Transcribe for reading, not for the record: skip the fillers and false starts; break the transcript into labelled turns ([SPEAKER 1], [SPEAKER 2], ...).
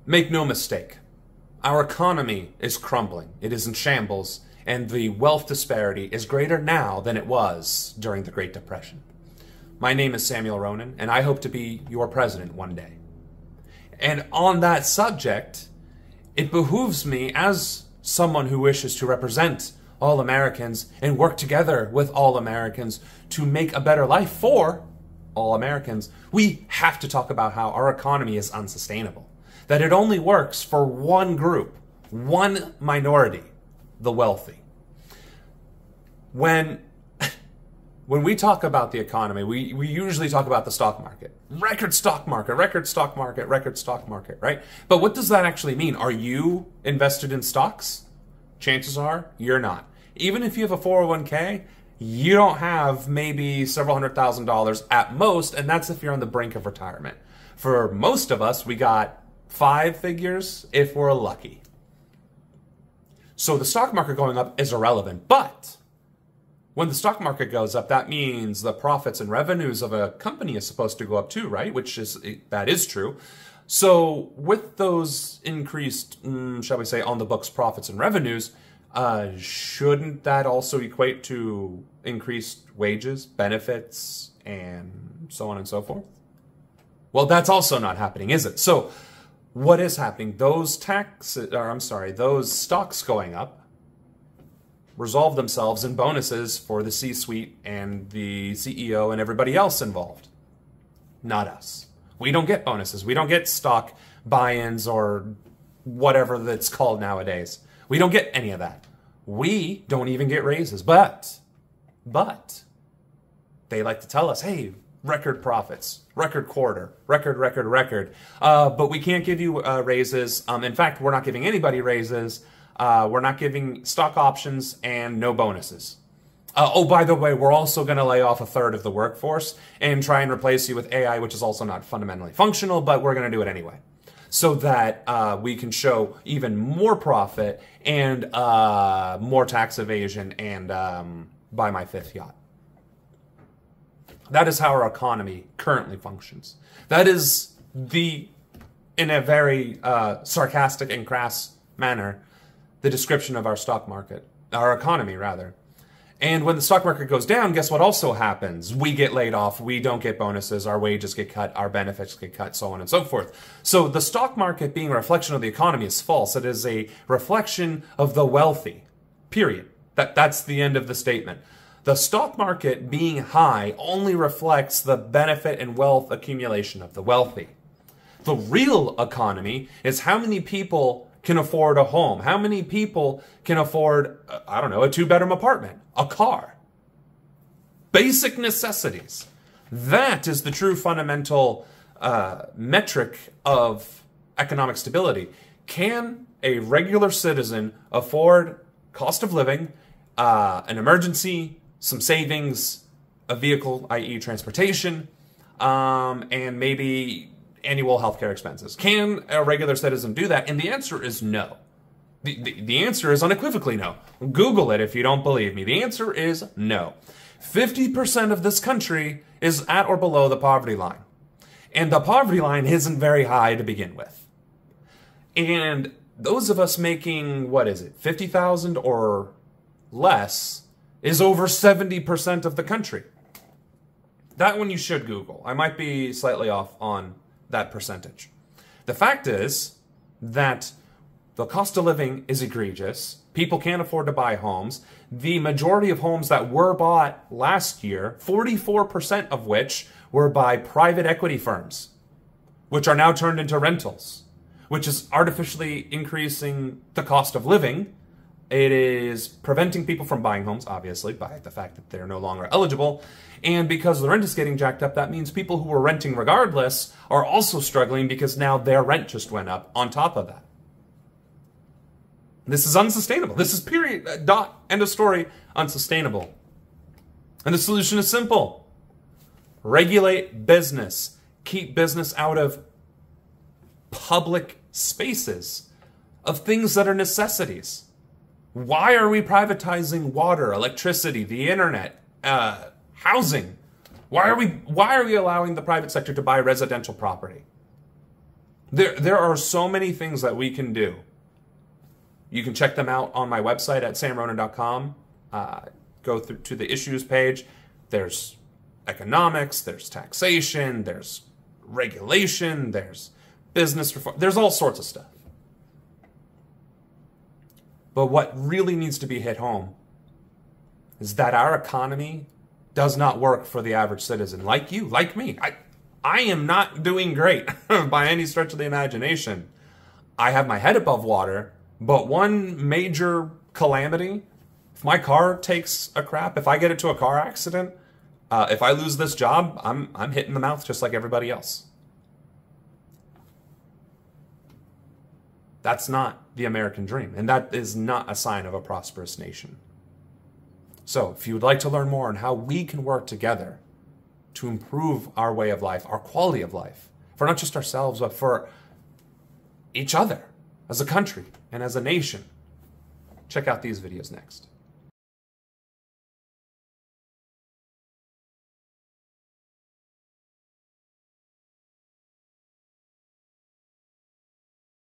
[SPEAKER 1] Make no mistake, our economy is crumbling. It is in shambles, and the wealth disparity is greater now than it was during the Great Depression. My name is Samuel Ronan, and I hope to be your president one day. And on that subject, it behooves me, as someone who wishes to represent all Americans and work together with all Americans to make a better life for all Americans, we have to talk about how our economy is unsustainable. That it only works for one group, one minority, the wealthy. When we talk about the economy, we usually talk about the stock market. Record stock market, record stock market, record stock market, right? But what does that actually mean? Are you invested in stocks? Chances are you're not. Even if you have a 401k, you don't have maybe several $100,000 at most, and that's if you're on the brink of retirement. For most of us, we got 5 figures if we're lucky. So the stock market going up is irrelevant, but when the stock market goes up, that means the profits and revenues of a company is supposed to go up too, right? That is true. So with those increased, shall we say, on the books profits and revenues, shouldn't that also equate to increased wages, benefits, and so on and so forth? Well, that's also not happening, is it? So what is happening? Those stocks going up resolve themselves in bonuses for the C-suite and the CEO and everybody else involved. Not us. We don't get bonuses. We don't get stock buy-ins or whatever that's called nowadays. We don't get any of that. We don't even get raises. But they like to tell us, hey, record profits, record quarter, record. But we can't give you raises. In fact, we're not giving anybody raises. We're not giving stock options and no bonuses. Oh, by the way, we're also going to lay off 1/3 of the workforce and try and replace you with AI, which is also not fundamentally functional, but we're going to do it anyway. So that we can show even more profit and more tax evasion and buy my 5th yacht. That is how our economy currently functions. That is in a very sarcastic and crass manner, the description of our stock market, our economy rather. And when the stock market goes down, guess what also happens? We get laid off, we don't get bonuses, our wages get cut, our benefits get cut, so on and so forth. So the stock market being a reflection of the economy is false. It is a reflection of the wealthy, period. That's the end of the statement. The stock market being high only reflects the benefit and wealth accumulation of the wealthy. The real economy is how many people can afford a home, how many people can afford, I don't know, a 2-bedroom apartment, a car. Basic necessities. That is the true fundamental metric of economic stability. Can a regular citizen afford cost of living, an emergency, some savings, a vehicle, i.e. transportation, and maybe annual healthcare expenses? Can a regular citizen do that? And the answer is no. The answer is unequivocally no. Google it if you don't believe me. The answer is no. 50% of this country is at or below the poverty line. And the poverty line isn't very high to begin with. And those of us making, what is it, 50,000 or less is over 70% of the country. That one you should Google. I might be slightly off on that percentage. The fact is that the cost of living is egregious. People can't afford to buy homes. The majority of homes that were bought last year, 44% of which were by private equity firms, which are now turned into rentals, which is artificially increasing the cost of living. It is preventing people from buying homes, obviously, by the fact that they're no longer eligible. And because the rent is getting jacked up, that means people who were renting regardless are also struggling because now their rent just went up on top of that. This is unsustainable. This is period, dot, end of story, unsustainable. And the solution is simple. Regulate business. Keep business out of public spaces, of things that are necessities. Why are we privatizing water, electricity, the internet, housing? Why are we allowing the private sector to buy residential property? There are so many things that we can do. You can check them out on my website at samronan.com. Go through to the issues page. There's economics, there's taxation, there's regulation, there's business reform. There's all sorts of stuff. But what really needs to be hit home is that our economy does not work for the average citizen, like you, like me. I am not doing great by any stretch of the imagination. I have my head above water, but one major calamity, if my car takes a crap, if I get into a car accident, if I lose this job, I'm hit in the mouth just like everybody else. That's not the American dream, and that is not a sign of a prosperous nation. So, if you would like to learn more on how we can work together to improve our way of life, our quality of life, for not just ourselves, but for each other, as a country and as a nation, check out these videos next.